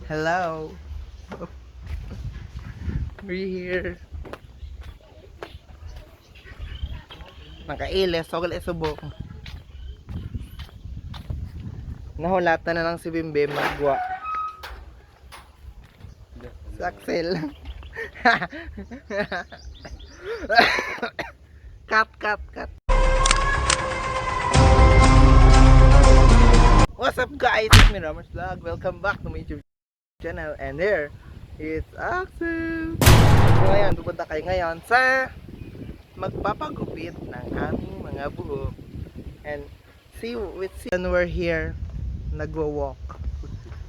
Hello. We're here. Nakailes, so gali subok. Nahulatan na lang si Bimbe magwa. Si Axel. Cut. What's up guys? It's me Ramers Vlog. Welcome back to my YouTube channel. And here is Axel. So ngayon, pupunta kayo ngayon sa magpapagupit ng aming mga buhok. And and we're here nagwo-walk.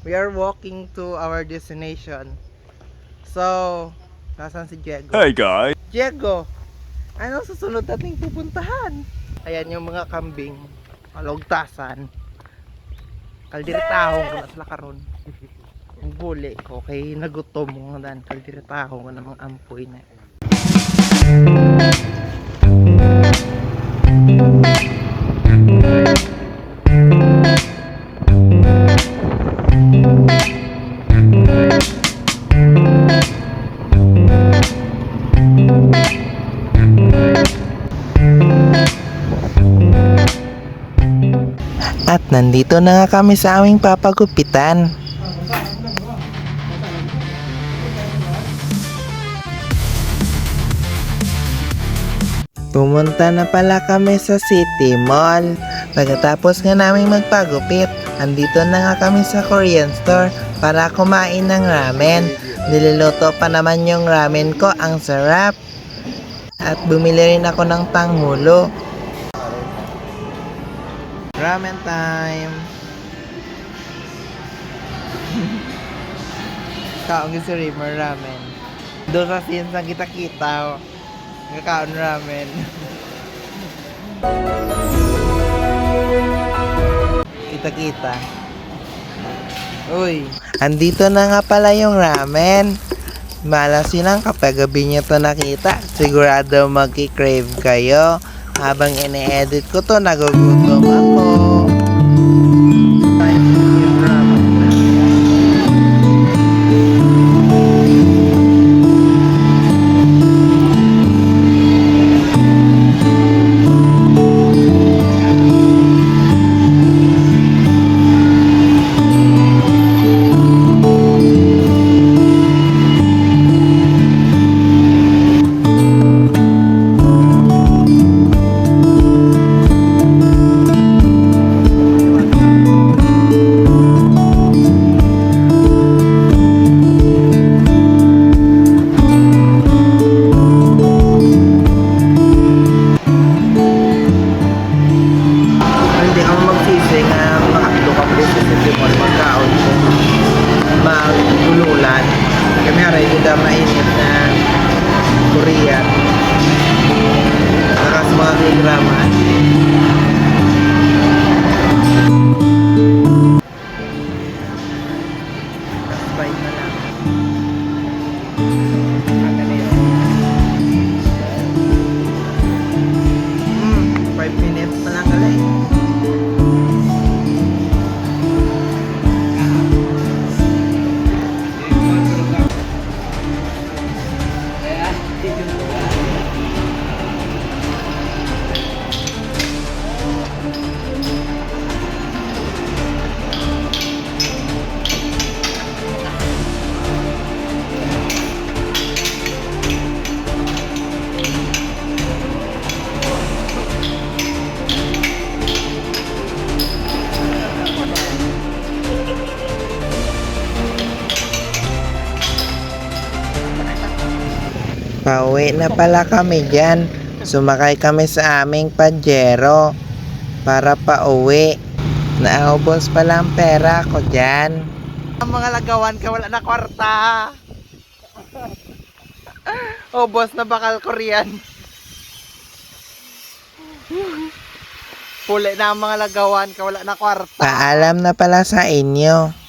We are walking to our destination. So, nasan si Diego? Hey guys! Diego, anong susunod nating pupuntahan? Ayan yung mga kambing, malugtasan. Kaldiritahong ko na sila karon. Ang buli ko kay nagutom mo nga dan kaldiritahong ko na mga ampoy na. At nandito na nga kami sa aming papagupitan. Pumunta na pala kami sa City Mall. Pagkatapos nga namin magpagupit, andito na nga kami sa Korean store para kumain ng ramen. Niluluto pa naman yung ramen ko, ang sarap. At bumili rin ako ng panghulo. Ramen time. Kaon si Rimmer ramen. Doon sa sinsa kita-kita. Kakaon ramen. Kita-kita. Uy. Andito na nga pala yung ramen. Malas yun kapag gabi nyo to nakita. Sigurado magki-crave kayo. Habang ini-edit ko to, nagugutom ako. Magululan kami aray kita mainit na Korean saka sa mga kilograman kasbay na lang 5 minutes pa lang alay. Pauwi na pala kami dyan. Sumakay kami sa aming Pajero para pauwi. Naubos pala ang pera ko dyan. Ang mga lagawan ka wala na kwarta. Ubos na bakal Korean. Puli na ang mga lagawan ka wala na kwarta. Paalam na pala sa inyo.